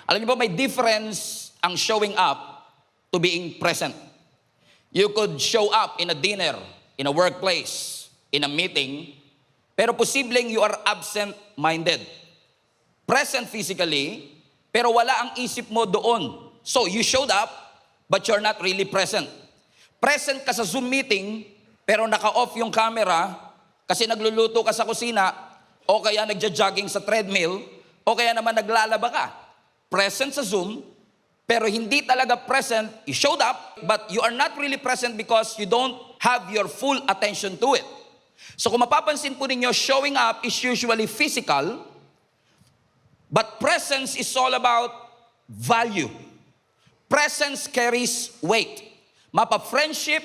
Alam niyo ba, may difference ang showing up to being present. You could show up in a dinner, in a workplace, in a meeting, pero posibleng you are absent-minded. Present physically, pero wala ang isip mo doon. So you showed up, but you're not really present. Present ka sa Zoom meeting, pero naka-off yung camera kasi nagluluto ka sa kusina, o kaya nagja-jogging sa treadmill, o kaya naman naglalaba ka. Present sa Zoom, pero hindi talaga present. You showed up, but you are not really present because you don't have your full attention to it. So kung mapapansin po ninyo, showing up is usually physical, but presence is all about value. Presence carries weight. Mapa-friendship,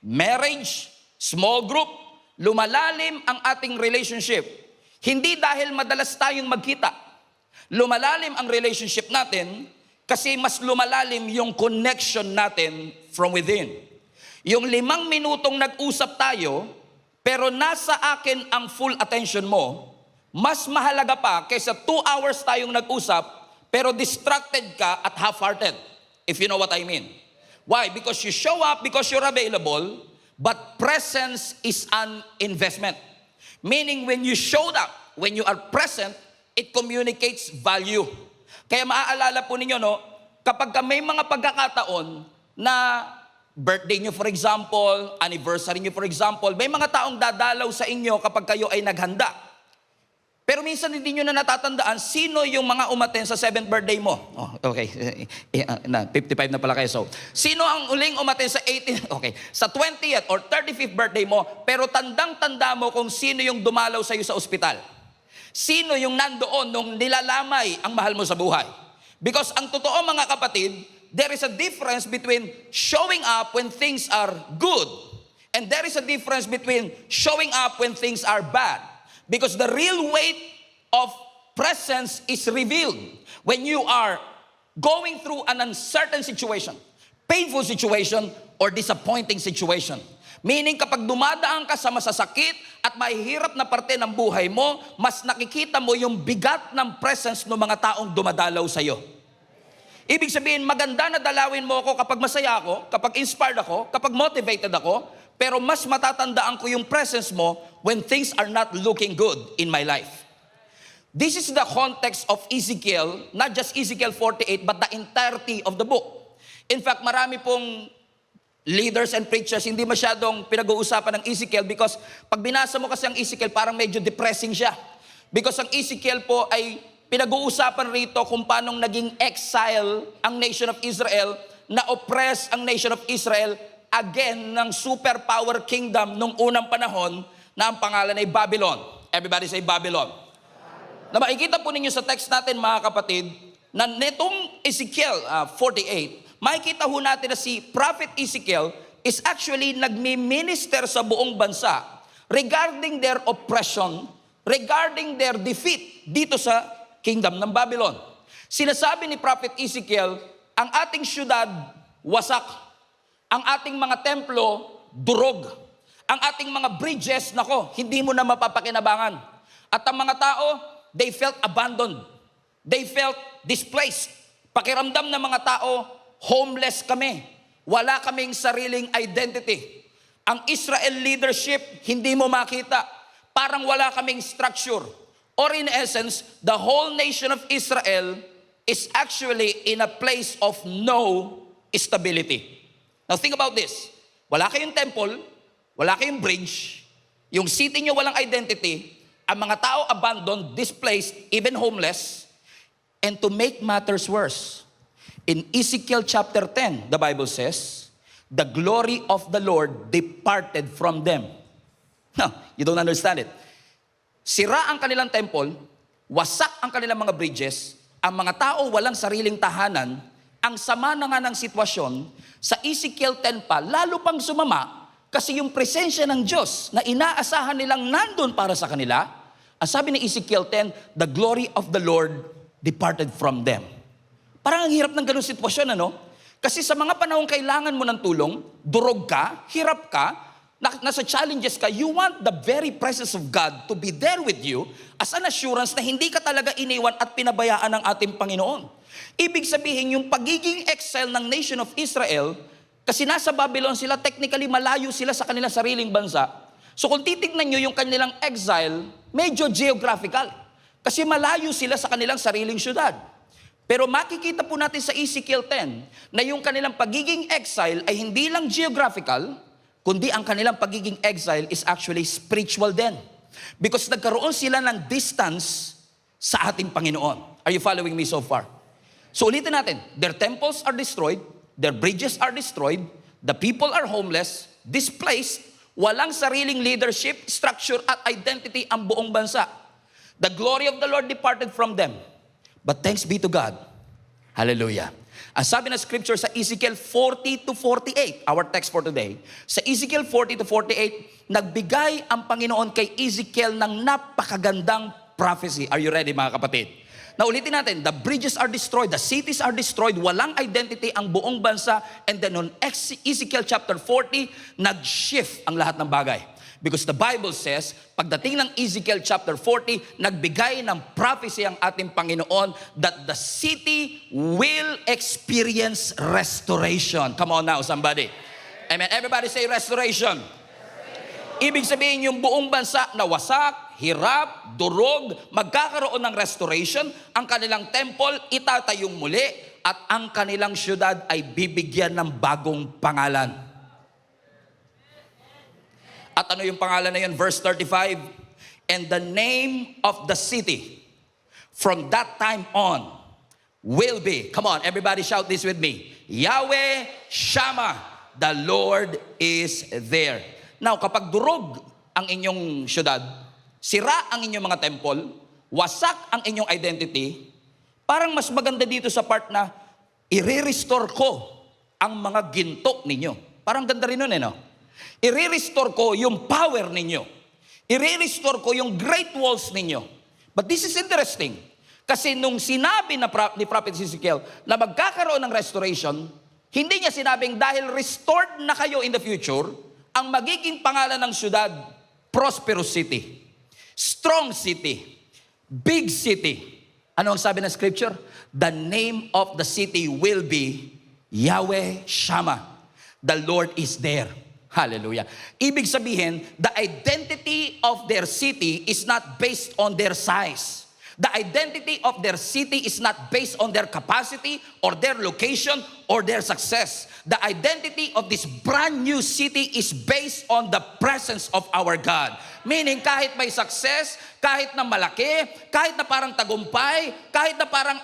marriage, small group, lumalalim ang ating relationship. Hindi dahil madalas tayong magkita. Lumalalim ang relationship natin kasi mas lumalalim yung connection natin from within. Yung 5 minutong nag-usap tayo, pero nasa akin ang full attention mo, mas mahalaga pa kaysa 2 hours tayong nag-usap, pero distracted ka at half-hearted, if you know what I mean. Why? Because you show up, because you're available, but presence is an investment. Meaning when you showed up, when you are present, it communicates value. Kaya maaalala po ninyo, no, kapag may mga pagkakataon na birthday nyo for example, anniversary nyo for example, may mga taong dadalaw sa inyo kapag kayo ay naghanda. Pero minsan hindi nyo na natatandaan sino yung mga umaten sa 7th birthday mo. Oh, okay, 55 na pala kayo. So, sino ang uling umaten sa 18th, okay, sa 20th or 35th birthday mo, pero tandang-tanda mo kung sino yung dumalaw sa iyo sa ospital. Sino yung nandoon nung nilalamay ang mahal mo sa buhay? Because ang totoo mga kapatid, there is a difference between showing up when things are good, and there is a difference between showing up when things are bad. Because the real weight of presence is revealed when you are going through an uncertain situation, painful situation, or disappointing situation. Meaning kapag dumadaan ka sa masasakit at mahihirap na parte ng buhay mo, mas nakikita mo yung bigat ng presence ng mga taong dumadalaw sa iyo. Ibig sabihin, maganda na dalawin mo ako kapag masaya ako, kapag inspired ako, kapag motivated ako, pero mas matatandaan ko yung presence mo when things are not looking good in my life. This is the context of Ezekiel, not just Ezekiel 48, but the entirety of the book. In fact, marami pong leaders and preachers, hindi masyadong pinag-uusapan ng Ezekiel because pag binasa mo kasi ang Ezekiel, parang medyo depressing siya. Because ang Ezekiel po ay pinag-uusapan rito kung paano naging exile ang nation of Israel, na-oppress ang nation of Israel again ng superpower kingdom nung unang panahon na ang pangalan ay Babylon. Everybody say Babylon. Na makikita po ninyo sa text natin mga kapatid, na netong Ezekiel 48, makikita ho natin na si Prophet Ezekiel is actually nagmi-minister sa buong bansa regarding their oppression, regarding their defeat dito sa kingdom ng Babylon. Sinasabi ni Prophet Ezekiel, ang ating syudad wasak, ang ating mga templo durog, ang ating mga bridges, nako, hindi mo na mapapakinabangan. At ang mga tao, they felt abandoned. They felt displaced. Pakiramdam ng mga tao, homeless kami. Wala kaming sariling identity. Ang Israel leadership, hindi mo makita. Parang wala kaming structure. Or in essence, the whole nation of Israel is actually in a place of no stability. Now think about this. Wala kayong temple, wala kayong bridge, yung city nyo walang identity, ang mga tao abandoned, displaced, even homeless, and to make matters worse, in Ezekiel chapter 10, the Bible says, the glory of the Lord departed from them. No, you don't understand it. Sira ang kanilang temple, wasak ang kanilang mga bridges, ang mga tao walang sariling tahanan, ang sama na nga ng sitwasyon, sa Ezekiel 10 pa, lalo pang sumama, kasi yung presensya ng Diyos na inaasahan nilang nandun para sa kanila, ang sabi ni Ezekiel 10, the glory of the Lord departed from them. Parang ang hirap ng ganung sitwasyon, ano? Kasi sa mga panahong kailangan mo ng tulong, durog ka, hirap ka, nasa challenges ka, you want the very presence of God to be there with you as an assurance na hindi ka talaga iniwan at pinabayaan ng ating Panginoon. Ibig sabihin, yung pagiging exile ng nation of Israel, kasi nasa Babylon sila, technically malayo sila sa kanilang sariling bansa. So kung titignan nyo yung kanilang exile, medyo geographical. Kasi malayo sila sa kanilang sariling syudad. Pero makikita po natin sa Ezekiel 10 na yung kanilang pagiging exile ay hindi lang geographical, kundi ang kanilang pagiging exile is actually spiritual din. Because nagkaroon sila ng distance sa ating Panginoon. Are you following me so far? So ulitin natin, their temples are destroyed, their bridges are destroyed, the people are homeless, displaced, walang sariling leadership, structure at identity ang buong bansa. The glory of the Lord departed from them. But thanks be to God. Hallelujah. Ang sabi ng scripture sa Ezekiel 40 to 48, our text for today, sa Ezekiel 40 to 48, nagbigay ang Panginoon kay Ezekiel ng napakagandang prophecy. Are you ready mga kapatid? Now ulitin natin, the bridges are destroyed, the cities are destroyed, walang identity ang buong bansa, and then on Ezekiel chapter 40, nag-shift ang lahat ng bagay. Because the Bible says, pagdating ng Ezekiel chapter 40, nagbigay ng prophecy ang ating Panginoon that the city will experience restoration. Come on now, somebody. Amen. Everybody say restoration. Ibig sabihin yung buong bansa na wasak, hirap, durog, magkakaroon ng restoration, ang kanilang temple itatayong muli, at ang kanilang syudad ay bibigyan ng bagong pangalan. At ano yung pangalan na yun? Verse 35, and the name of the city from that time on will be, come on, everybody shout this with me, Yahweh Shammah, the Lord is there. Now, kapag durog ang inyong syudad, sira ang inyong mga temple, wasak ang inyong identity, parang mas maganda dito sa part na i-restore ko ang mga ginto ninyo. Parang ganda rin nun no? I-restore ko yung power ninyo. I-restore ko yung great walls ninyo. But this is interesting. Kasi nung sinabi ni Prophet Ezekiel na magkakaroon ng restoration, hindi niya sinabing dahil restored na kayo in the future, ang magiging pangalan ng syudad, prosperous city, strong city, big city. Ano ang sabi ng scripture? The name of the city will be Yahweh Shammah. The Lord is there. Hallelujah. Ibig sabihin, the identity of their city is not based on their size. The identity of their city is not based on their capacity or their location or their success. The identity of this brand new city is based on the presence of our God. Meaning kahit may success, kahit na malaki, kahit na parang tagumpay, kahit na parang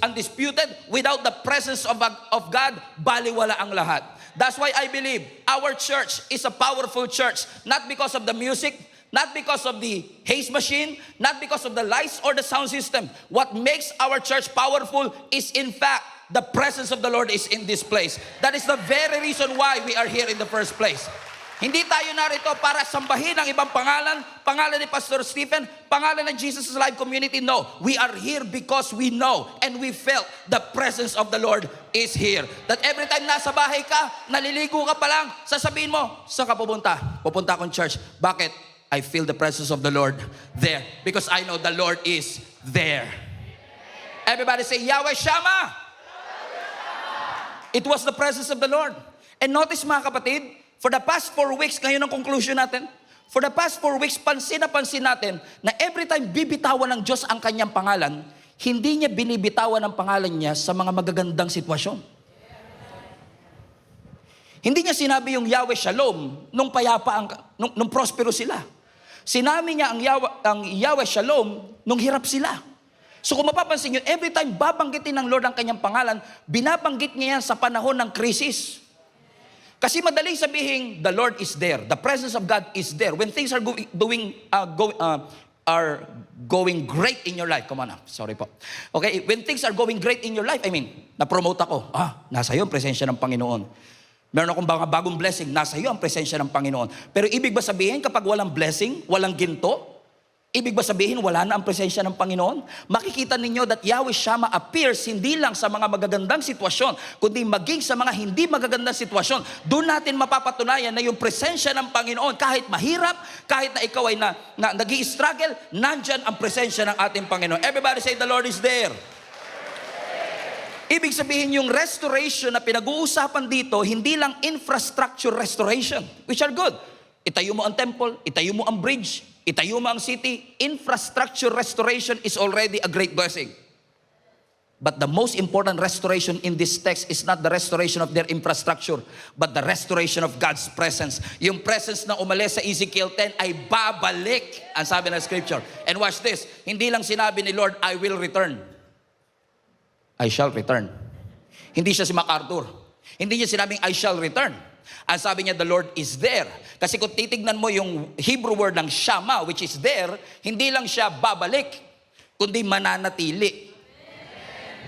undisputed, without the presence of God, baliwala ang lahat. That's why I believe our church is a powerful church, not because of the music, not because of the haze machine, not because of the lights or the sound system. What makes our church powerful is in fact the presence of the Lord is in this place. That is the very reason why we are here in the first place. Hindi tayo narito para sambahin ang ibang pangalan, pangalan ni Pastor Stephen, pangalan ng Jesus Live Community. No, we are here because we know and we felt the presence of the Lord is here. That every time nasa bahay ka, naliligo ka pa lang, sasabihin mo, saan ka pupunta? Pupunta akong church. Bakit? I feel the presence of the Lord there because I know the Lord is there. Everybody say, Yahweh Shammah. It was the presence of the Lord. And notice mga kapatid, for the past 4 weeks, ngayon ang conclusion natin, for the past 4 weeks, pansin natin na every time bibitawan ng Diyos ang kanyang pangalan, hindi niya binibitawan ang pangalan niya sa mga magagandang sitwasyon. Hindi niya sinabi yung Yahweh Shalom nung payapa, nung prospero sila. Sinabi niya ang Yahweh Shalom nung hirap sila. So kung mapapansin niyo, every time babanggitin ng Lord ang kanyang pangalan, binabanggit niya yan sa panahon ng krisis. Kasi madaling sabihin, the Lord is there. The presence of God is there. When things are going great in your life. Come on now. Sorry po. Okay, when things are going great in your life, na-promote ako. Nasa iyo ang presensya ng Panginoon. Meron akong mga bagong blessing. Nasa iyo ang presensya ng Panginoon. Pero ibig ba sabihin, kapag walang blessing, walang ginto, Ibig ba sabihin, wala na ang presensya ng Panginoon? Makikita ninyo that Yahweh Shammah appears hindi lang sa mga magagandang sitwasyon, kundi maging sa mga hindi magagandang sitwasyon. Doon natin mapapatunayan na yung presensya ng Panginoon, kahit mahirap, kahit na ikaw ay nag-i-struggle, nandyan ang presensya ng ating Panginoon. Everybody say, the Lord is there. Ibig sabihin, yung restoration na pinag-uusapan dito, hindi lang infrastructure restoration, which are good. Itayo mo ang temple, itayo mo ang bridge, itayo mo ang city. Infrastructure restoration is already a great blessing. But the most important restoration in this text is not the restoration of their infrastructure, but the restoration of God's presence. Yung presence na umalis sa Ezekiel 10 ay babalik, ang sabi ng scripture. And watch this, hindi lang sinabi ni Lord, I will return. I shall return. Hindi siya si MacArthur. Hindi niya sinabing, I shall return. Ang sabi niya, the Lord is there. Kasi kung titignan mo yung Hebrew word ng Shammah, which is there, hindi lang siya babalik, kundi mananatili.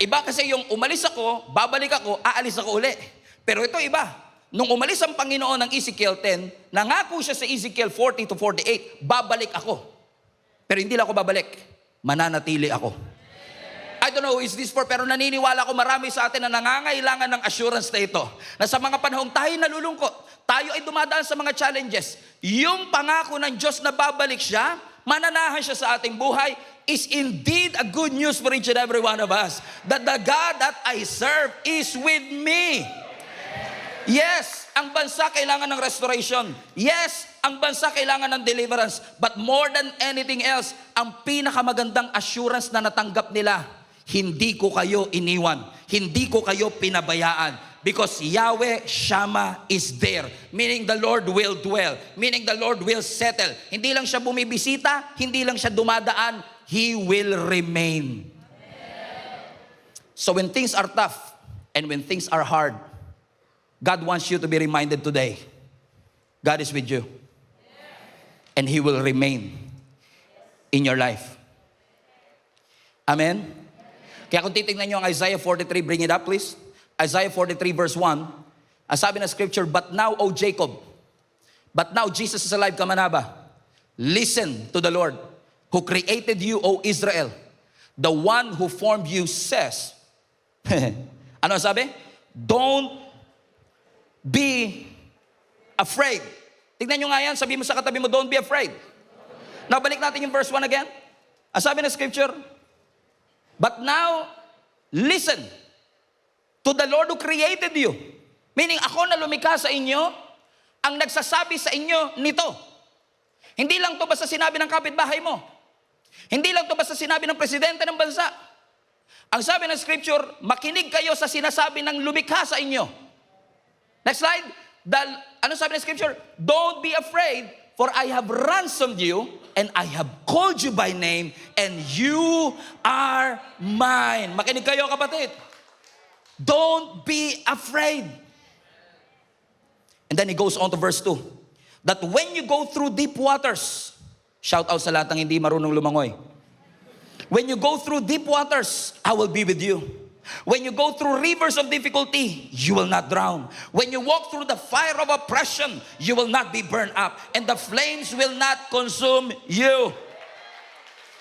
Iba kasi yung umalis ako, babalik ako, aalis ako uli. Pero ito iba. Nung umalis ang Panginoon ng Ezekiel 10, nangako siya sa Ezekiel 40 to 48, babalik ako. Pero hindi lang ako babalik, mananatili ako. I don't know who is this for, pero naniniwala ko marami sa atin na nangangailangan ng assurance na ito. Na sa mga panahong tayo nalulungkot, tayo ay dumadaan sa mga challenges. Yung pangako ng Diyos na babalik siya, mananahan siya sa ating buhay, is indeed a good news for each and every one of us. That the God that I serve is with me. Yes, ang bansa kailangan ng restoration. Yes, ang bansa kailangan ng deliverance. But more than anything else, ang pinakamagandang assurance na natanggap nila, hindi ko kayo iniwan. Hindi ko kayo pinabayaan. Because Yahweh Shammah is there. Meaning the Lord will dwell. Meaning the Lord will settle. Hindi lang siya bumibisita, hindi lang siya dumadaan, He will remain. So when things are tough and when things are hard, God wants you to be reminded today, God is with you. And He will remain in your life. Amen? Kaya kung titignan nyo ang Isaiah 43, bring it up please. Isaiah 43 verse 1, ang sabi ng scripture, but now, O Jacob, but now Jesus is alive, Kamanaba, listen to the Lord, who created you, O Israel. The one who formed you says, ano sabi? Don't be afraid. Tignan nyo nga yan, sabi mo sa katabi mo, don't be afraid. Now, balik natin yung verse 1 again. Ang sabi ng scripture, but now, listen to the Lord who created you. Meaning, ako na lumikha sa inyo, ang nagsasabi sa inyo nito. Hindi lang to basta sinabi ng kapitbahay mo. Hindi lang to basta sinabi ng presidente ng bansa. Ang sabi ng scripture, makinig kayo sa sinasabi ng lumikha sa inyo. Next slide. Ano sabi ng scripture? Don't be afraid, for I have ransomed you, and I have called you by name, and you are mine. Makinig kayo, kapatid. Don't be afraid. And then he goes on to verse 2. That when you go through deep waters, shout out sa lahat ng hindi marunong lumangoy. When you go through deep waters, I will be with you. When you go through rivers of difficulty, you will not drown. When you walk through the fire of oppression, you will not be burned up, and the flames will not consume you.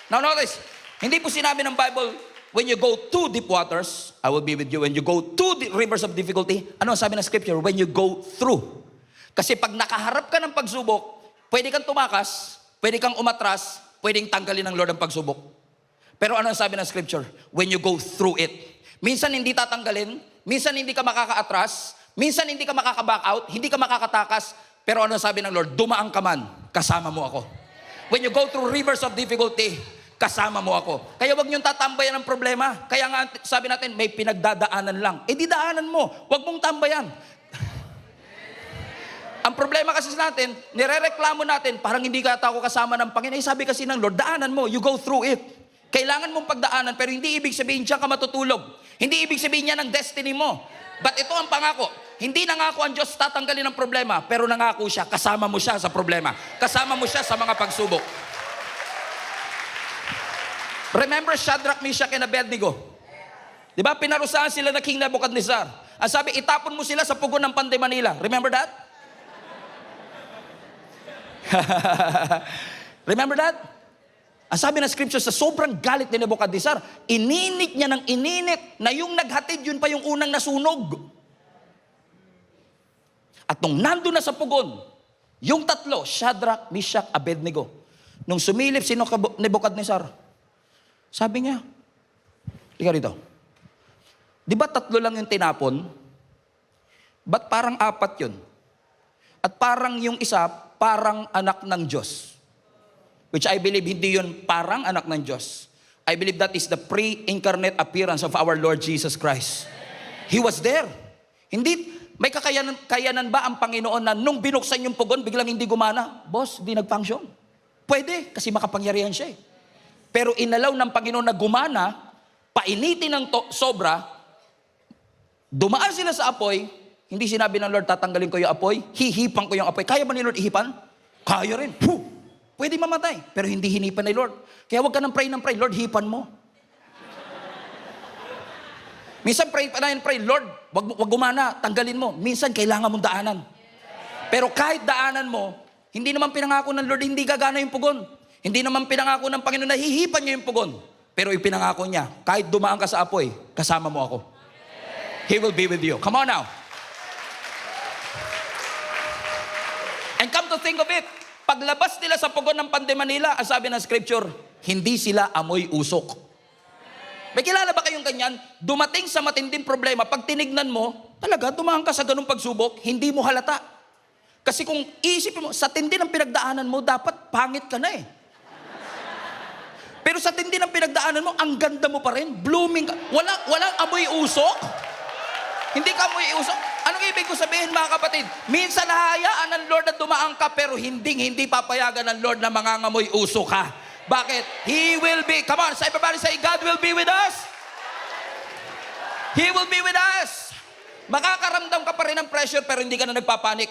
Now notice, hindi po sinabi ng Bible, when you go to deep waters, I will be with you. When you go to the rivers of difficulty, ano sabi ng scripture? When you go through. Kasi pag nakaharap ka ng pagsubok, pwede kang tumakas, pwede kang umatras, pwedeng tanggalin ng Lord ang pagsubok. Pero ano sabi ng scripture? When you go through it. Minsan hindi tatanggalin, minsan hindi ka makaka-atras, minsan hindi ka makaka-back out, hindi ka makakatakas, pero ano sabi ng Lord? Dumaan ka man, kasama mo ako. When you go through rivers of difficulty, kasama mo ako. Kaya wag niyong tatambayan ng problema. Kaya nga sabi natin, may pinagdadaanan lang. Eh di daanan mo, wag mong tambayan. Ang problema kasi natin, nirereklamo natin, parang hindi ka ako kasama ng Panginoon. Eh sabi kasi ng Lord, daanan mo, you go through it. Kailangan mong pagdaanan, pero hindi ibig sabihin diyan ka matutulog. Hindi ibig sabihin niya ng destiny mo. But ito ang pangako. Hindi nangako ang Diyos tatanggalin ang problema, pero nangako siya, kasama mo siya sa problema. Kasama mo siya sa mga pagsubok. Remember Shadrach, Meshach, and Abednego? Di ba? Pinarusahan sila na King Nebuchadnezzar. Ang sabi, itapon mo sila sa pugon ng Panday Manila. Remember that? Remember that? Ang sabi ng scripture, sa sobrang galit ni Nebuchadnezzar, ininit niya ng ininit na yung naghatid, yun pa yung unang nasunog. At nung nandun na sa pugon, yung tatlo, Shadrach, Meshach, Abednego, nung sumilip si Nebuchadnezzar, sabi niya, ika rito, di ba tatlo lang yung tinapon? Ba't parang apat yun? At parang yung isa, parang anak ng Diyos. Which I believe hindi yun parang anak ng Diyos. I believe that is the pre-incarnate appearance of our Lord Jesus Christ. He was there. Hindi, may kayanan ba ang Panginoon na nung binuksan yung pugon, biglang hindi gumana? Boss, hindi nag-function. Pwede, kasi makapangyarihan siya eh. Pero inalaw ng Panginoon na gumana, painitin ng sobra, dumaan sila sa apoy, hindi sinabi ng Lord, tatanggalin ko yung apoy, hihipan ko yung apoy. Kaya ba ni Lord ihipan? Kaya rin. Pwede mamatay, pero hindi hinipan ni Lord. Kaya huwag ka ng pray, Lord, hipan mo. Minsan pray, Lord, wag gumana, tanggalin mo. Minsan kailangan mong daanan. Pero kahit daanan mo, hindi naman pinangako ng Lord, hindi gagana yung pugon. Hindi naman pinangako ng Panginoon na hihipan niya yung pugon. Pero ipinangako niya, kahit dumaan ka sa apoy, kasama mo ako. He will be with you. Come on now. And come to think of it, paglabas nila sa pugon ng Pande Manila, ang sabi ng scripture, hindi sila amoy usok. May kilala ba kayong ganyan? Dumating sa matinding problema, pag tinignan mo, talaga, dumaan ka sa ganung pagsubok, hindi mo halata. Kasi kung isipin mo, sa tindi ng pinagdaanan mo, dapat pangit ka na eh. Pero sa tindi ng pinagdaanan mo, ang ganda mo pa rin, blooming ka. Walang amoy usok. Hindi ka amoy usok. Anong ibig ko sabihin mga kapatid? Minsan nahahayaan ng Lord na dumaan ka, pero hindi papayagan ng Lord na mangangamoy usok ka. Bakit? He will be, come on, everybody say, God will be with us. He will be with us. Makakaramdam ka pa rin ng pressure, pero hindi ka na nagpapanik.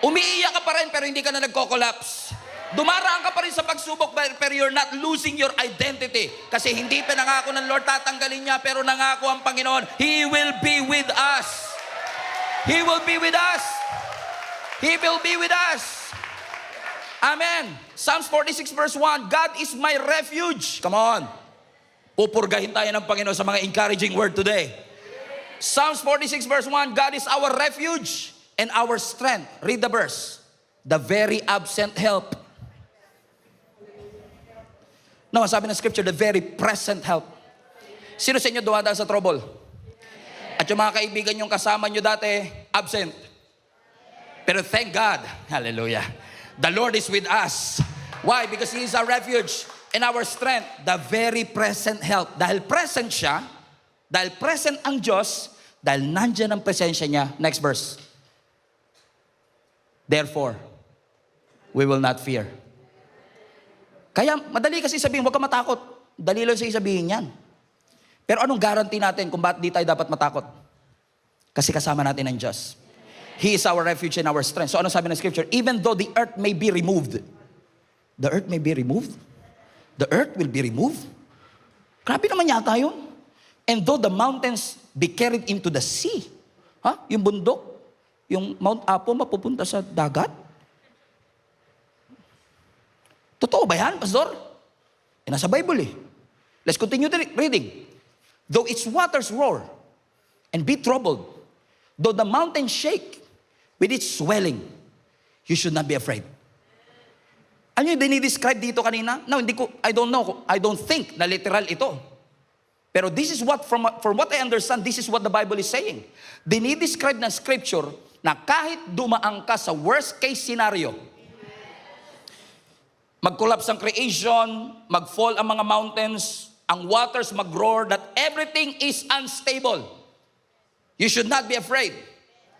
Umiiyak ka pa rin, pero hindi ka na nagko-collapse. Dumaraan ka pa rin sa pagsubok, pero you're not losing your identity. Kasi hindi pinangako ng Lord, tatanggalin niya, pero nangako ang Panginoon, He will be with us. He will be with us. He will be with us. Amen. Psalms 46 verse 1, God is my refuge. Come on. Pupurgahin tayo ng Panginoon sa mga encouraging word today. Psalms 46 verse 1, God is our refuge and our strength. Read the verse. The very absent help. No, sabi ng scripture, the very present help. Sino sa inyo dumadaan sa trouble? At yung mga kaibigan yung kasama nyo dati, absent. Pero thank God, hallelujah, the Lord is with us. Why? Because He is our refuge and our strength, the very present help. Dahil present siya, dahil present ang Diyos, dahil nandyan ang presensya niya. Next verse. Therefore, we will not fear. Kaya madali kasi sabihin, huwag ka matakot. Dali lang siya sabihin yan. Pero anong guarantee natin kung bakit di tayo dapat matakot? Kasi kasama natin ang Diyos. He is our refuge and our strength. So ano sabi ng scripture? Even though the earth may be removed. The earth may be removed? The earth will be removed? Grabe naman yata yun. And though the mountains be carried into the sea. Yung bundok, yung Mount Apo mapupunta sa dagat? Totoo ba yan, Pastor? Nasa Bible eh. Let's continue the reading. Though its waters roar and be troubled, though the mountains shake with its swelling, you should not be afraid. Ano yung dinidescribe dito kanina? No, I don't know. I don't think na literal ito. Pero this is what, from what I understand, this is what the Bible is saying. Dinidescribe ng scripture na kahit dumaan ka sa worst case scenario, mag-collapse ang creation, mag-fall ang mga mountains, ang waters mag-roar, that everything is unstable. You should not be afraid.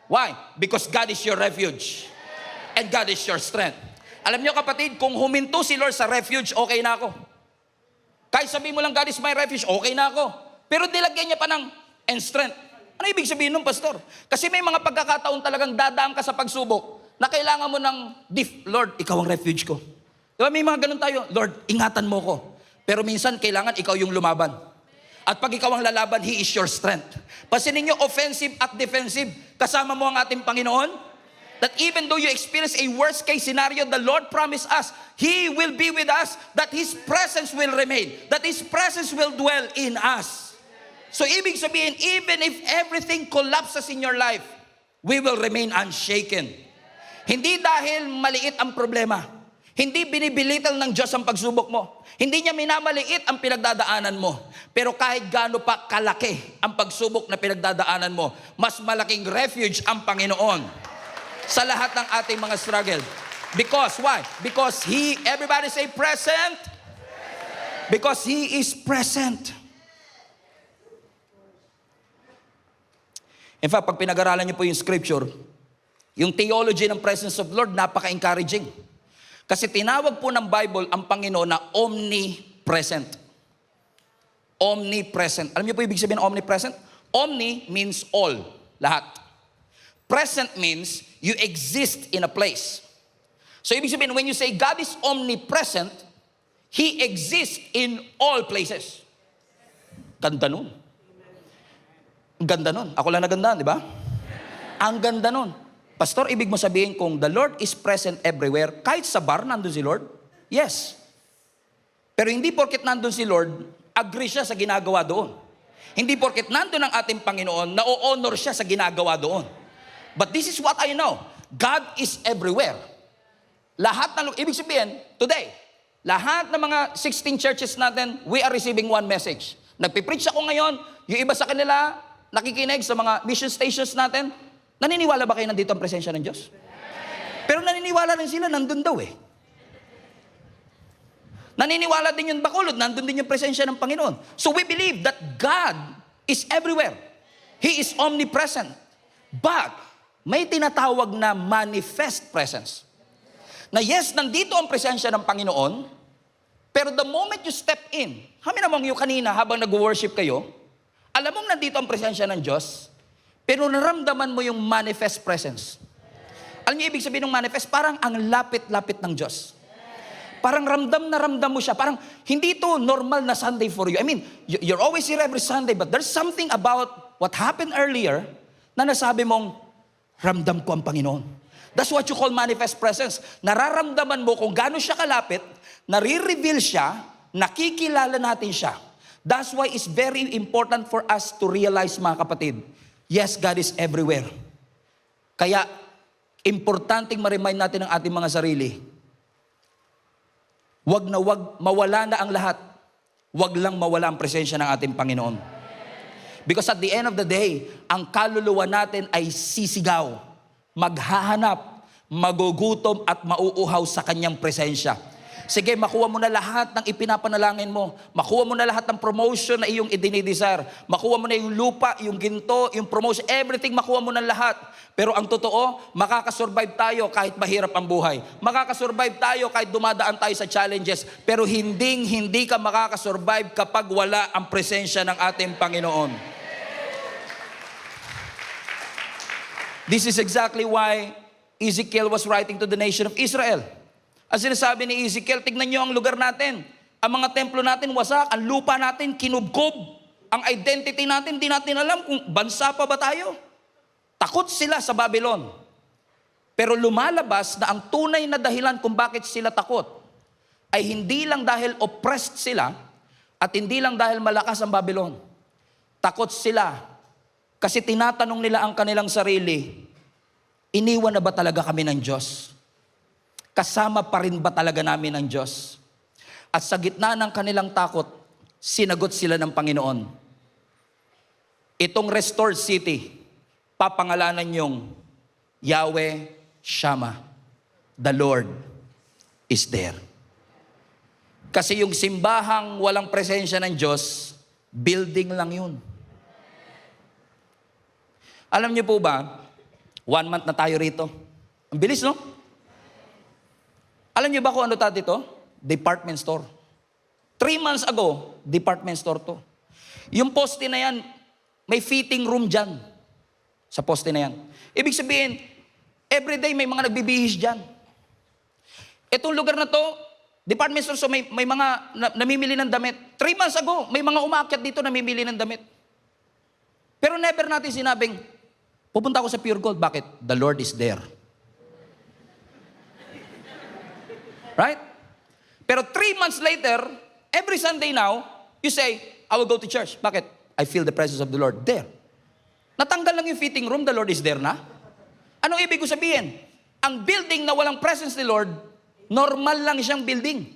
Why? Because God is your refuge. And God is your strength. Alam niyo kapatid, kung huminto si Lord sa refuge, okay na ako. Kahit sabihin mo lang, God is my refuge, okay na ako. Pero nilagyan niya pa ng and strength. Ano ibig sabihin nun, Pastor? Kasi may mga pagkakataon talagang dadaan ka sa pagsubok na kailangan mo ng Lord, ikaw ang refuge ko. Diba may mga ganun tayo, Lord, ingatan mo ko. Pero minsan, kailangan ikaw yung lumaban. At pag ikaw ang lalaban, He is your strength. Pansinin niyo, offensive at defensive, kasama mo ang ating Panginoon. That even though you experience a worst case scenario, the Lord promised us, He will be with us, that His presence will remain, that His presence will dwell in us. So ibig sabihin, even if everything collapses in your life, we will remain unshaken. Hindi dahil maliit ang problema. Hindi binibilital ng Diyos ang pagsubok mo. Hindi niya minamaliit ang pinagdadaanan mo. Pero kahit gaano pa kalaki ang pagsubok na pinagdadaanan mo, mas malaking refuge ang Panginoon sa lahat ng ating mga struggle. Because, why? Because He, everybody say present. Because He is present. In fact, pag pinag-aralan niyo po yung scripture, yung theology ng presence of Lord, napaka-encouraging. Kasi tinawag po ng Bible ang Panginoon na omnipresent. Omnipresent. Alam niyo po ibig sabihin ng omnipresent? Omni means all, lahat. Present means you exist in a place. So ibig sabihin, when you say God is omnipresent, He exists in all places. Ganda nun. Ang ganda nun. Ako lang nagandaan, di ba? Ang ganda nun. Pastor, ibig mo sabihin kung the Lord is present everywhere, kahit sa bar, nandun si Lord? Yes. Pero hindi porket nandun si Lord, agree siya sa ginagawa doon. Hindi porket nandun ang ating Panginoon, na-honor siya sa ginagawa doon. But this is what I know. God is everywhere. Lahat ng, ibig sabihin, today, lahat ng mga 16 churches natin, we are receiving one message. Nagpipreach ako ngayon, yung iba sa kanila, nakikinig sa mga mission stations natin, naniniwala ba kayo nandito ang presensya ng Diyos? Pero naniniwala rin sila, nandun daw eh. Naniniwala din yung Bacolod, nandun din yung presensya ng Panginoon. So we believe that God is everywhere. He is omnipresent. But, may tinatawag na manifest presence. Na yes, nandito ang presensya ng Panginoon, pero the moment you step in, namang yung kanina habang nag-worship kayo, alam mong nandito ang presensya ng Diyos, pero naramdaman mo yung manifest presence. Alam niyo ibig sabihin ng manifest? Parang ang lapit-lapit ng Diyos. Parang ramdam na ramdam mo siya. Parang hindi ito normal na Sunday for you. I mean, you're always here every Sunday, but there's something about what happened earlier na nasabi mong, ramdam ko ang Panginoon. That's what you call manifest presence. Nararamdaman mo kung gaano siya kalapit, nare-reveal siya, nakikilala natin siya. That's why it's very important for us to realize, mga kapatid, yes, God is everywhere. Kaya, importanteng ma-remind natin ang ating mga sarili. Wag mawala na ang lahat. Wag lang mawala ang presensya ng ating Panginoon. Because at the end of the day, ang kaluluwa natin ay sisigaw, maghahanap, magugutom at mauuhaw sa kanyang presensya. Sige, makuha mo na lahat ng ipinapanalangin mo. Makuha mo na lahat ng promotion na iyong idinidesire. Makuha mo na yung lupa, yung ginto, yung promotion, everything makuha mo na lahat. Pero ang totoo, makakasurvive tayo kahit mahirap ang buhay. Makakasurvive tayo kahit dumadaan tayo sa challenges. Pero hindi ka makakasurvive kapag wala ang presensya ng ating Panginoon. This is exactly why Ezekiel was writing to the nation of Israel. Ang sinasabi ni Ezekiel, tignan niyo ang lugar natin. Ang mga templo natin wasak, ang lupa natin kinubkob. Ang identity natin, di natin alam kung bansa pa ba tayo. Takot sila sa Babylon. Pero lumalabas na ang tunay na dahilan kung bakit sila takot ay hindi lang dahil oppressed sila at hindi lang dahil malakas ang Babylon. Takot sila kasi tinatanong nila ang kanilang sarili, iniwan na ba talaga kami ng Diyos? Kasama pa rin ba talaga namin ng Diyos? At sa gitna ng kanilang takot, sinagot sila ng Panginoon. Itong restored city, papangalanan yung Yahweh Shammah. The Lord is there. Kasi yung simbahang walang presensya ng Diyos, building lang yun. Alam niyo po ba, 1 month na tayo rito. Ang bilis, no? Alam niyo ba kung ano tati to? Department store. 3 months ago, department store to. Yung poste na yan, may fitting room dyan. Sa poste na yan. Ibig sabihin, everyday may mga nagbibihis dyan. Itong lugar na to, department store, so may mga namimili ng damit. 3 months ago, may mga umaakyat dito namimili ng damit. Pero never natin sinabing, pupunta ako sa Pure Gold. Bakit? The Lord is there. Right? Pero 3 months later, every Sunday now, you say, I will go to church. Bakit? I feel the presence of the Lord there. Natanggal lang yung fitting room, the Lord is there na. Anong ibig ko sabihin? Ang building na walang presence ni Lord, normal lang siyang building.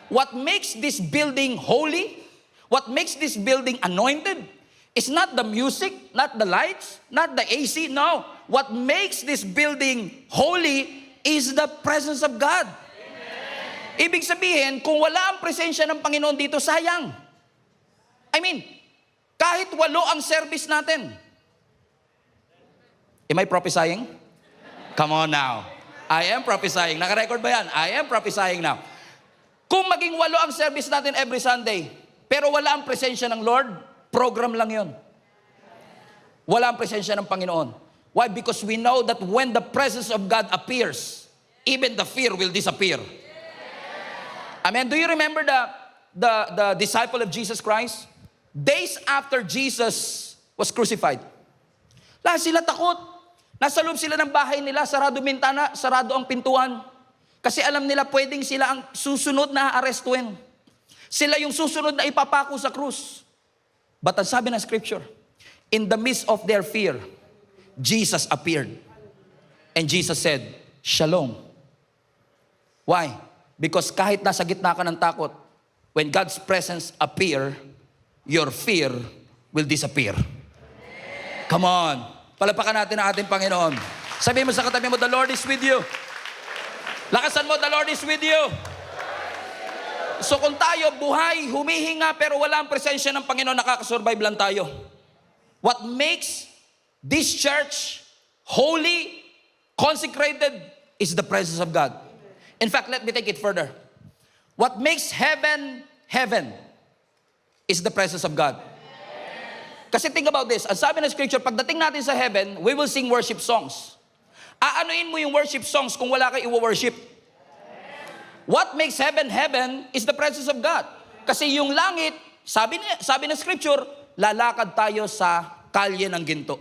What makes this building holy, what makes this building anointed, is not the music, not the lights, not the AC, no. What makes this building holy is the presence of God. Amen. Ibig sabihin, kung wala ang presensya ng Panginoon dito, sayang. I mean, kahit 8 ang service natin. Am I prophesying? Come on now. I am prophesying. Naka-record ba yan? I am prophesying now. Kung maging 8 ang service natin every Sunday, pero wala ang presensya ng Lord, program lang yun. Wala ang presensya ng Panginoon. Why? Because we know that when the presence of God appears, even the fear will disappear. Amen. Do you remember the disciple of Jesus Christ? Days after Jesus was crucified, lahat sila takot. Nasa loob sila ng bahay nila, sarado bintana, sarado ang pintuan. Kasi alam nila pwedeng sila ang susunod na aarestuin. Sila yung susunod na ipapako sa krus. But ang sabi ng scripture, in the midst of their fear, Jesus appeared. And Jesus said, Shalom. Why? Because kahit nasa gitna ka ng takot, when God's presence appear, your fear will disappear. Come on. Palapakan natin ang ating Panginoon. Sabihin mo sa katabi mo, the Lord is with you. Lakasan mo, the Lord is with you. So kung tayo buhay, humihinga, pero wala ang presensya ng Panginoon, nakakasurvive lang tayo. What makes this church holy, consecrated, is the presence of God. In fact, let me take it further. What makes heaven, heaven, is the presence of God. Kasi think about this. Ang sabi ng scripture, pagdating natin sa heaven, we will sing worship songs. Aanuin mo yung worship songs kung wala kayo i-worship. What makes heaven, heaven, is the presence of God. Kasi yung langit, sabi ng scripture, lalakad tayo sa kalye ng ginto.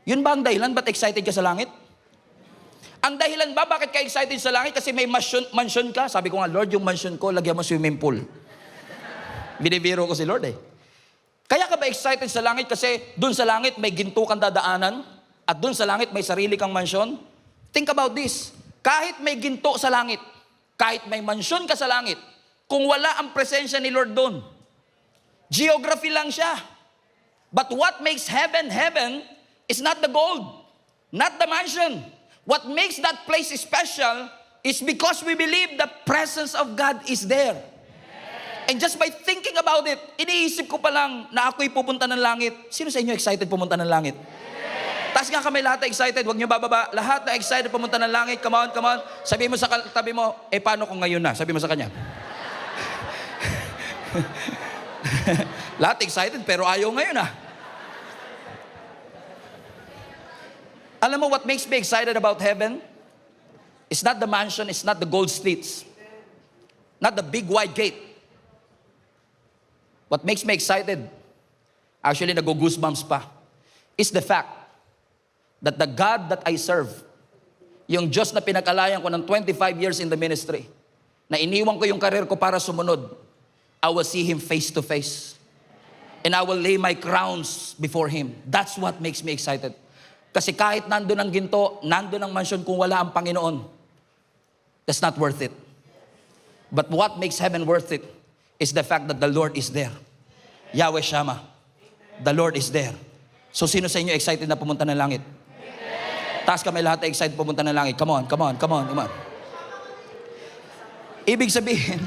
Yun ba ang dahilan? Ba't excited ka sa langit? Ang dahilan ba bakit ka excited sa langit? Kasi may mansion ka. Sabi ko nga, Lord, yung mansion ko, lagyan mo swimming pool. Binibiro ko si Lord eh. Kaya ka ba excited sa langit? Kasi dun sa langit may ginto kang dadaanan at dun sa langit may sarili kang mansyon? Think about this. Kahit may ginto sa langit, kahit may mansyon ka sa langit, kung wala ang presensya ni Lord dun, geography lang siya. But what makes heaven, heaven is not the gold, not the mansion. What makes that place special is because we believe the presence of God is there. And just by thinking about it, iniisip ko pa lang na ako'y pupunta ng langit. Sino sa inyo excited pumunta ng langit? Taas nga kami lahat na excited, huwag nyo bababa. Lahat na excited pumunta ng langit, come on, come on. Sabi mo sa tabi mo, paano kung ngayon na? Sabi mo sa kanya. Lahat excited pero ayaw ngayon ah. Alam mo what makes me excited about heaven? It's not the mansion, it's not the gold streets. Not the big wide gate. What makes me excited, actually nag-goosebumps pa, is the fact that the God that I serve, yung Diyos na pinag-alayan ko ng 25 years in the ministry, na iniwan ko yung career ko para sumunod, I will see Him face to face. And I will lay my crowns before Him. That's what makes me excited. Kasi kahit nandun ang ginto, nandun ang mansion, kung wala ang Panginoon, that's not worth it. But what makes heaven worth it is the fact that the Lord is there. Yahweh Shammah. The Lord is there. So sino sa inyo excited na pumunta ng langit? Taas kami lahat na excited pumunta ng langit. Come on, come on, come on, come on. Ibig sabihin,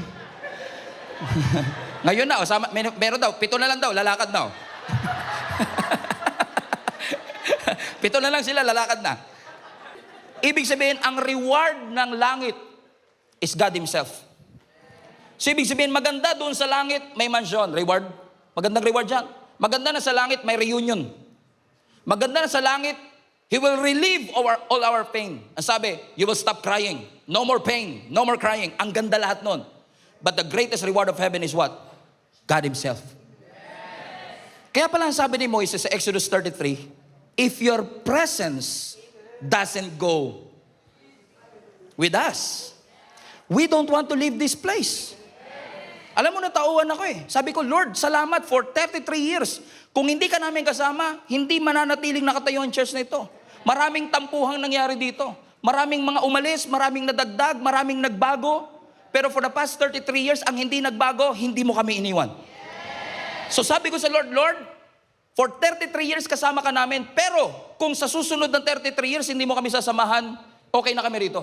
ngayon na, meron daw, 7 na lang daw, lalakad na. 7 na lang sila, lalakad na. Ibig sabihin, ang reward ng langit is God Himself. So ibig sabihin, maganda doon sa langit, may mansion, reward. Magandang reward dyan. Maganda na sa langit, may reunion. Maganda na sa langit, He will relieve all our pain. Ang sabi, you will stop crying. No more pain, no more crying. Ang ganda lahat nun. But the greatest reward of heaven is what? God Himself. Kaya pala ang sabi ni Moises sa Exodus 33, if your presence doesn't go with us, We don't want to leave this place. Alam mo, natauhan ako eh. Sabi ko, Lord, salamat for 33 years. Kung hindi ka namin kasama, hindi mananatiling nakatayo ang church na ito. Maraming tampuhang nangyari dito. Maraming mga umalis, maraming nadagdag, maraming nagbago. Pero for the past 33 years, ang hindi nagbago, hindi mo kami iniwan. So sabi ko sa Lord, Lord, for 33 years kasama ka namin, pero kung sa susunod ng 33 years, hindi mo kami sasamahan, okay na kami rito.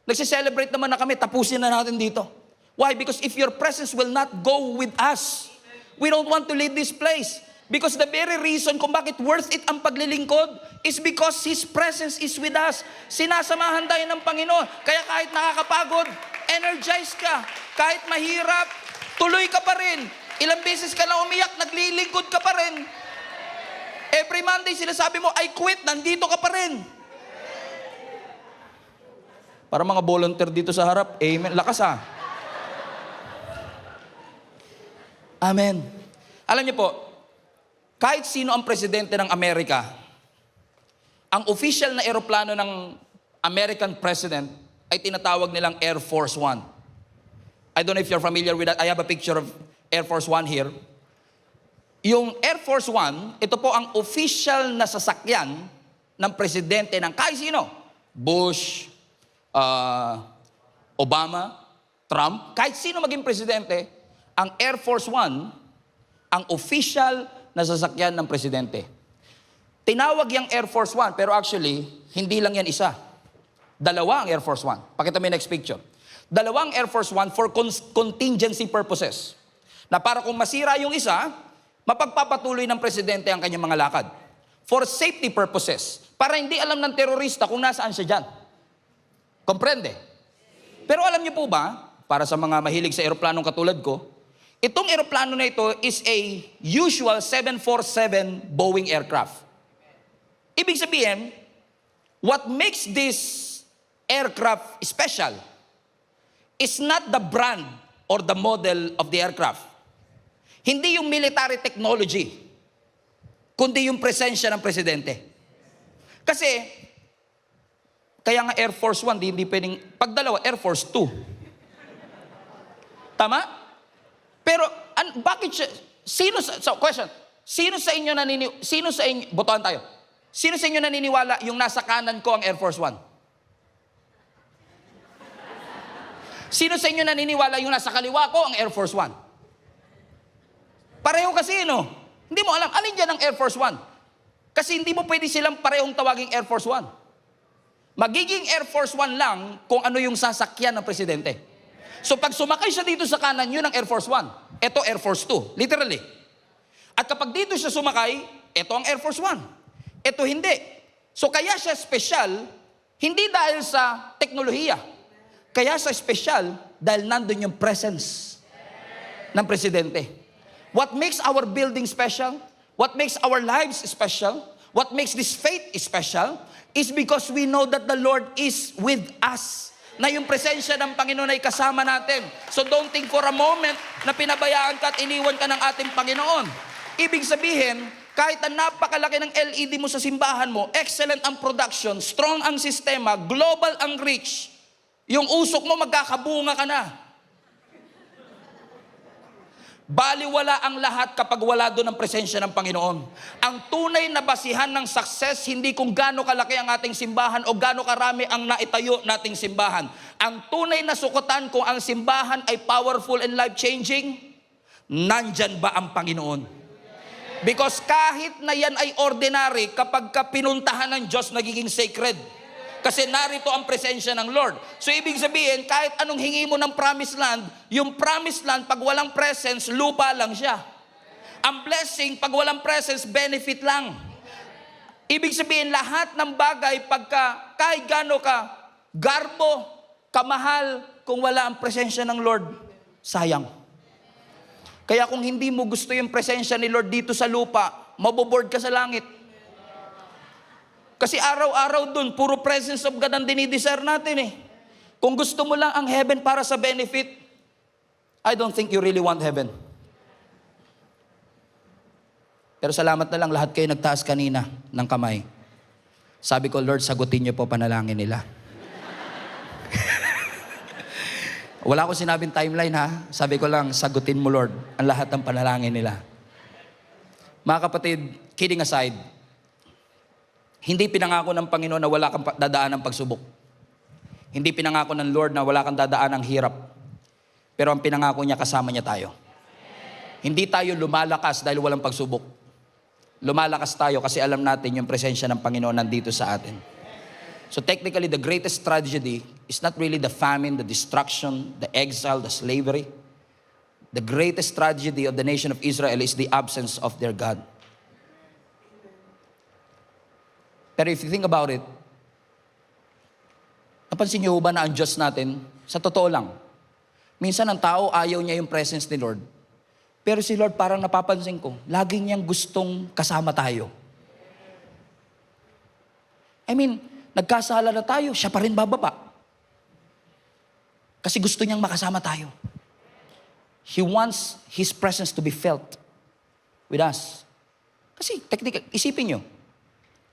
Nagsi-celebrate naman na kami, tapusin na natin dito. Why? Because if your presence will not go with us, we don't want to leave this place. Because the very reason kung bakit worth it ang paglilingkod is because His presence is with us. Sinasamahan tayo ng Panginoon. Kaya kahit nakakapagod, energize ka. Kahit mahirap, tuloy ka pa rin. Ilang beses ka na umiyak, naglilingkod ka pa rin. Every Monday sinasabi mo, I quit, nandito ka pa rin. Para mga volunteer dito sa harap, amen. Lakas ha. Amen. Alam niyo po, kahit sino ang presidente ng Amerika, ang official na eroplano ng American president ay tinatawag nilang Air Force One. I don't know if you're familiar with that. I have a picture of Air Force One here. Yung Air Force One, ito po ang official na sasakyan ng presidente ng kahit sino. Bush, Obama, Trump, kahit sino maging presidente, ang Air Force One, ang official na sasakyan ng presidente. Tinawag yung Air Force One, pero actually, hindi lang yan isa. Dalawa ang Air Force One. Pakita mo yung next picture. Dalawang Air Force One for contingency purposes. Na para kung masira yung isa, mapagpapatuloy ng presidente ang kanyang mga lakad. For safety purposes. Para hindi alam ng terorista kung nasaan siya dyan. Komprende? Pero alam niyo po ba, para sa mga mahilig sa eroplanong katulad ko, itong eroplano na ito is a usual 747 Boeing aircraft. Ibig sabihin, what makes this aircraft special is not the brand or the model of the aircraft. Hindi yung military technology, kundi yung presensya ng presidente. Kasi, kaya nga Air Force One, hindi pwedeng, pag dalawa, Air Force 2. Tama? Pero, bakit siya, question, sino sa inyo botohan tayo, sino sa inyo naniniwala yung nasa kanan ko ang Air Force One? Sino sa inyo naniniwala yung nasa kaliwa ko ang Air Force One? Pareho kasi, no? Hindi mo alam, alin dyan ang Air Force One? Kasi hindi mo pwede silang parehong tawaging Air Force One. Magiging Air Force One lang kung ano yung sasakyan ng presidente. So pag sumakay siya dito sa kanan, yun ang Air Force One. Ito Air Force 2, literally. At kapag dito siya sumakay, ito ang Air Force One. Ito hindi. So kaya siya special, hindi dahil sa teknolohiya. Kaya siya special dahil nandun yung presence ng presidente. What makes our building special, what makes our lives special, what makes this faith special, is because we know that the Lord is with us. Na yung presensya ng Panginoon ay kasama natin. So don't think for a moment na pinabayaan ka at iniwan ka ng ating Panginoon. Ibig sabihin, kahit ang napakalaki ng LED mo sa simbahan mo, excellent ang production, strong ang sistema, global ang reach, yung usok mo magkakabunga ka na. Baliwala ang lahat kapag wala doon ang presensya ng Panginoon. Ang tunay na basihan ng success, hindi kung gaano kalaki ang ating simbahan o gaano karami ang naitayo nating simbahan. Ang tunay na sukutan kung ang simbahan ay powerful and life-changing, nandyan ba ang Panginoon? Because kahit na yan ay ordinary, kapag ka pinuntahan ng Diyos, nagiging sacred. Kasi narito ang presensya ng Lord. So ibig sabihin, kahit anong hingi mo ng promised land, yung promised land, pag walang presence, lupa lang siya. Ang blessing, pag walang presence, benefit lang. Ibig sabihin, lahat ng bagay, pagka kahit gaano ka, garbo, kamahal, kung wala ang presensya ng Lord, sayang. Kaya kung hindi mo gusto yung presensya ni Lord dito sa lupa, maboboard ka sa langit. Kasi araw-araw dun, puro presence of God ang dinidesire natin eh. Kung gusto mo lang ang heaven para sa benefit, I don't think you really want heaven. Pero salamat na lang lahat kayo nagtaas kanina ng kamay. Sabi ko, Lord, sagutin niyo po panalangin nila. Wala akong sinabing timeline ha. Sabi ko lang, sagutin mo Lord ang lahat ng panalangin nila. Mga kapatid, kidding aside, hindi pinangako ng Panginoon na wala kang dadaan ng pagsubok. Hindi pinangako ng Lord na wala kang dadaan ng hirap. Pero ang pinangako niya, kasama niya tayo. Hindi tayo lumalakas dahil walang pagsubok. Lumalakas tayo kasi alam natin yung presensya ng Panginoon nandito sa atin. So technically, the greatest tragedy is not really the famine, the destruction, the exile, the slavery. The greatest tragedy of the nation of Israel is the absence of their God. Pero if you think about it, napansin niyo ba na ang Diyos natin, sa totoo lang, minsan ang tao ayaw niya yung presence ni Lord. Pero si Lord parang napapansin ko, lagi niyang gustong kasama tayo. I mean, nagkasala na tayo, siya pa rin bababa. Kasi gusto niyang makasama tayo. He wants His presence to be felt with us. Kasi, technically, isipin niyo,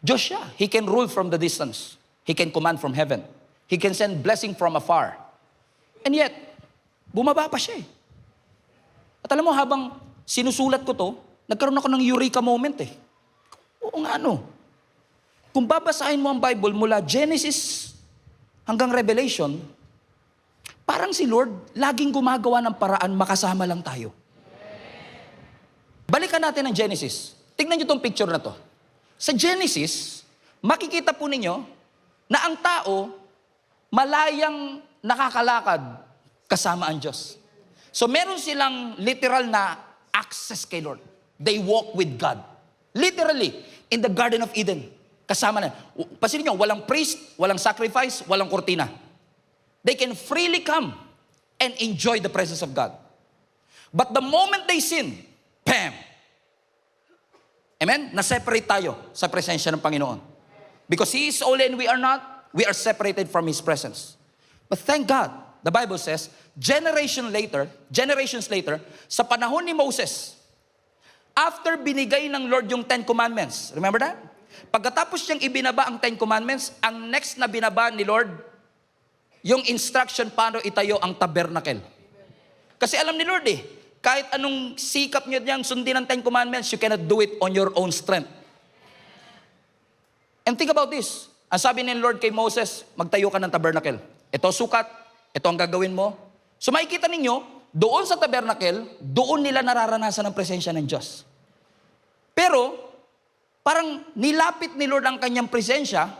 Diyos siya. He can rule from the distance. He can command from heaven. He can send blessing from afar. And yet, bumaba pa siya eh. At alam mo, habang sinusulat ko to, nagkaroon ako ng eureka moment eh. Oo nga no. Kung babasahin mo ang Bible mula Genesis hanggang Revelation, parang si Lord laging gumagawa ng paraan makasama lang tayo. Balikan natin ang Genesis. Tignan niyo tong picture na to. Sa Genesis, makikita po ninyo na ang tao malayang nakakalakad kasama ang Diyos. So meron silang literal na access kay Lord. They walk with God. Literally, in the Garden of Eden. Kasama na. Pansinin nyo, walang priest, walang sacrifice, walang kortina. They can freely come and enjoy the presence of God. But the moment they sin, bam! Amen? Na-separate tayo sa presensya ng Panginoon. Because He is holy and we are not, we are separated from His presence. But thank God, the Bible says, generations later, sa panahon ni Moses, after binigay ng Lord yung 10 Commandments, remember that? Pagkatapos niyang ibinaba ang 10 Commandments, ang next na binaba ni Lord, yung instruction paano itayo ang tabernacle. Kasi alam ni Lord eh, kahit anong sikap niyo niyang sundin ang 10 Commandments, you cannot do it on your own strength. And think about this. Ang sabi ni Lord kay Moses, magtayo ka ng tabernacle. Ito sukat, ito ang gagawin mo. So makikita ninyo, doon sa tabernacle, doon nila nararanasan ang presensya ng Diyos. Pero, parang nilapit ni Lord ang kanyang presensya,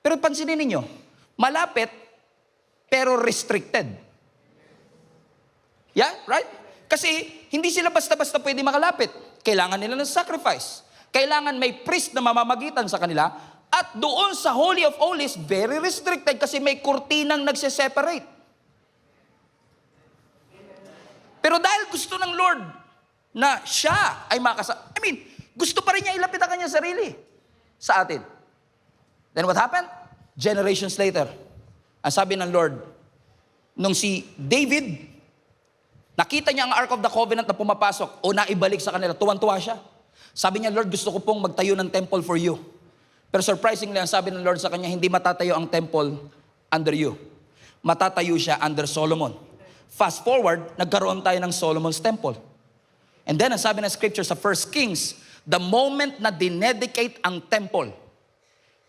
pero pansinin ninyo, malapit, pero restricted. Yeah, right? Kasi, hindi sila basta-basta pwede makalapit. Kailangan nila ng sacrifice. Kailangan may priest na mamamagitan sa kanila, at doon sa Holy of Holies, very restricted kasi may kurtinang nagse-separate. Pero dahil gusto ng Lord na siya ay makasama, gusto pa rin niya ilapit ang kanyang sarili sa atin. Then what happened? Generations later, ang sabi ng Lord, nung si David, nakita niya ang Ark of the Covenant na pumapasok o naibalik sa kanila, tuwan-tuwa siya. Sabi niya, Lord, gusto ko pong magtayo ng temple for you. Pero surprisingly, ang sabi ng Lord sa kanya, hindi matatayo ang temple under you. Matatayo siya under Solomon. Fast forward, nagkaroon tayo ng Solomon's temple. And then, ang sabi ng scripture sa 1 Kings, the moment na dinedicate ang temple,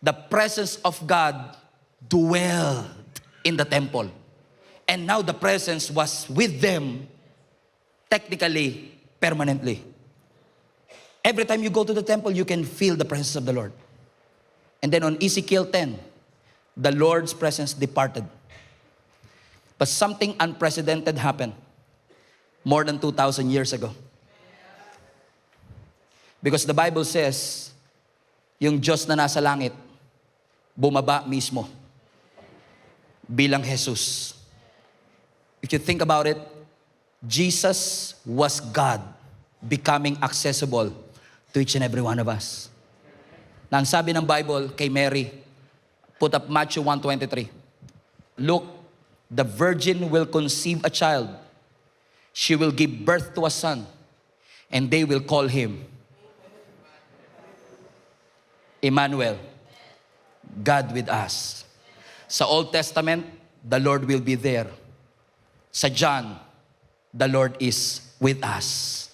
the presence of God dwelled in the temple. And now the presence was with them, technically, permanently. Every time you go to the temple, you can feel the presence of the Lord. And then on Ezekiel 10, the Lord's presence departed. But something unprecedented happened more than 2,000 years ago. Because the Bible says, yung Diyos na nasa langit, bumaba mismo bilang Jesus. If you think about it, Jesus was God becoming accessible to each and every one of us. Na ang sabi ng Bible kay Mary, put up Matthew 1:23. Look, the virgin will conceive a child. She will give birth to a son, and they will call him Emmanuel, God with us. Sa Old Testament, the Lord will be there sa John, the Lord is with us.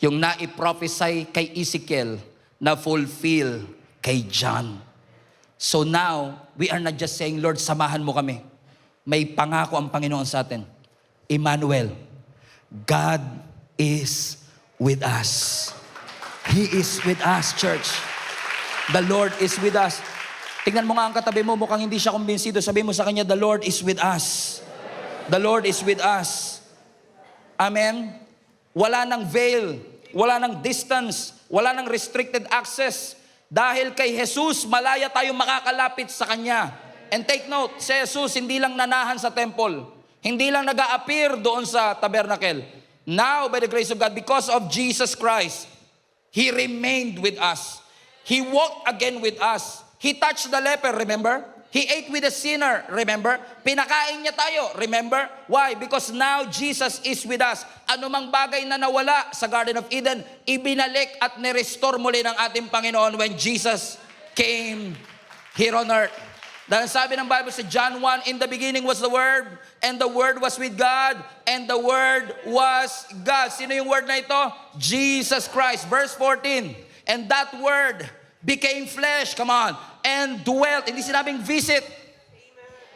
Yung naiprophesy kay Ezekiel, na fulfill kay John. So now, we are not just saying, Lord, samahan mo kami. May pangako ang Panginoon sa atin. Emmanuel, God is with us. He is with us, church. The Lord is with us. Tingnan mo nga ang katabi mo, mukhang hindi siya kumbinsido. Sabi mo sa kanya, the Lord is with us. The Lord is with us. Amen? Wala nang veil, wala nang distance, wala nang restricted access. Dahil kay Jesus, malaya tayong makakalapit sa Kanya. And take note, si Jesus hindi lang nanahan sa temple. Hindi lang nag-a-appear doon sa tabernacle. Now, by the grace of God, because of Jesus Christ, He remained with us. He walked again with us. He touched the leper, remember? He ate with a sinner, remember? Pinakain niya tayo, remember? Why? Because now Jesus is with us. Anumang bagay na nawala sa Garden of Eden, ibinalik at nirestore muli ng ating Panginoon when Jesus came here on earth. Dahil sabi ng Bible sa John 1, in the beginning was the Word, and the Word was with God, and the Word was God. Sino yung Word na ito? Jesus Christ. Verse 14, and that Word became flesh, come on, and dwelt. Hindi sinabing visit.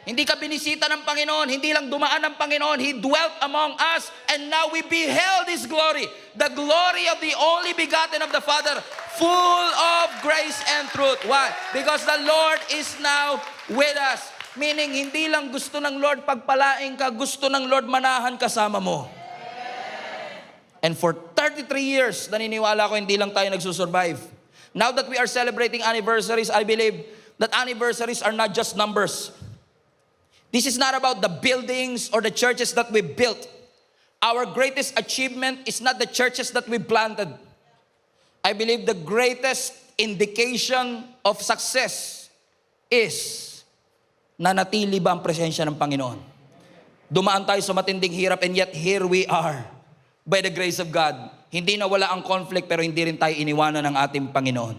Hindi ka binisita ng Panginoon, hindi lang dumaan ng Panginoon. He dwelt among us, and now we beheld His glory. The glory of the only begotten of the Father, full of grace and truth. Why? Because the Lord is now with us. Meaning, hindi lang gusto ng Lord pagpalaing ka, gusto ng Lord manahan kasama mo. And for 33 years, naniniwala ko hindi lang tayo nagsusurvive. Now that we are celebrating anniversaries, I believe that anniversaries are not just numbers. This is not about the buildings or the churches that we built. Our greatest achievement is not the churches that we planted. I believe the greatest indication of success is nanatili ba ang presensya ng Panginoon. Dumaan tayo sa matinding hirap, and yet here we are by the grace of God. Hindi na wala ang conflict, pero hindi rin tayo iniwanan ng ating Panginoon.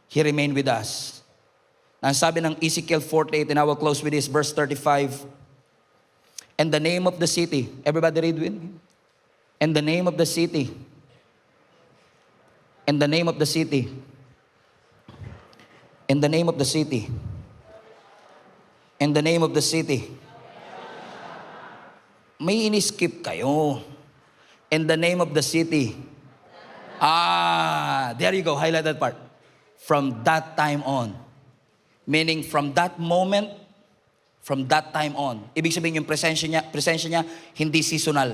He remained with us. Ang sabi ng Ezekiel 48, and I will close with this, verse 35. And the name of the city, everybody read with me. And the name of the city, and the name of the city, and the name of the city, and the name of the city. May iniskip kayo. In the name of the city. There you go. Highlight that part. From that time on. Meaning from that moment, from that time on. Ibig sabihin yung presensya niya, hindi seasonal.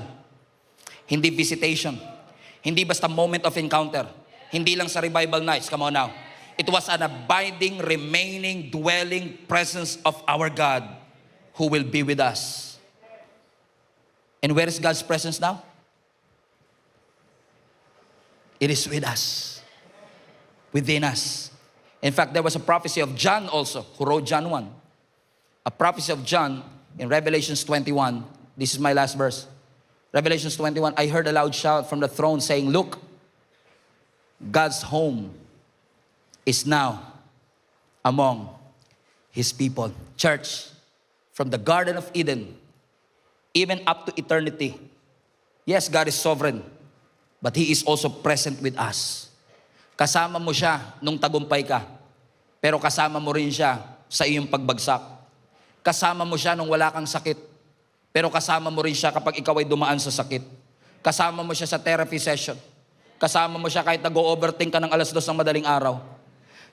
Hindi visitation. Hindi basta moment of encounter. Hindi lang sa revival nights. Come on now. It was an abiding, remaining, dwelling presence of our God who will be with us. And where is God's presence now? It is with us, within us. In fact, there was a prophecy of John also, who wrote John 1. A prophecy of John in Revelations 21. This is my last verse. Revelations 21, I heard a loud shout from the throne saying, look, God's home is now among His people. Church, from the Garden of Eden, even up to eternity, yes, God is sovereign. But He is also present with us. Kasama mo siya nung tagumpay ka. Pero kasama mo rin siya sa iyong pagbagsak. Kasama mo siya nung wala kang sakit. Pero kasama mo rin siya kapag ikaw ay dumaan sa sakit. Kasama mo siya sa therapy session. Kasama mo siya kahit nag-overthink ka ng 2:00 ng madaling araw.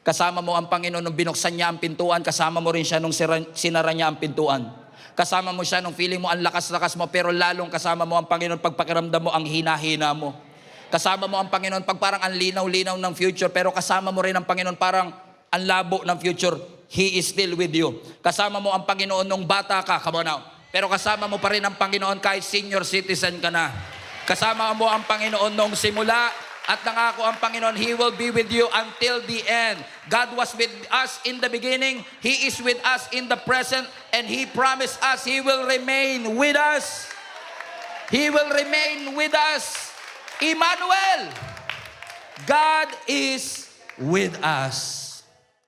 Kasama mo ang Panginoon nung binuksan niya ang pintuan. Kasama mo rin siya nung sinara niya ang pintuan. Kasama mo siya nung feeling mo ang lakas-lakas mo, pero lalong kasama mo ang Panginoon pag pakiramdam mo ang hina-hina mo. Kasama mo ang Panginoon pag parang ang linaw-linaw ng future, pero kasama mo rin ang Panginoon parang ang labo ng future. He is still with you. Kasama mo ang Panginoon nung bata ka, come on now. Pero kasama mo pa rin ang Panginoon kahit senior citizen ka na. Kasama mo ang Panginoon nung simula, at nangako ang Panginoon, He will be with you until the end. God was with us in the beginning. He is with us in the present. And He promised us He will remain with us. He will remain with us. Emmanuel, God is with us.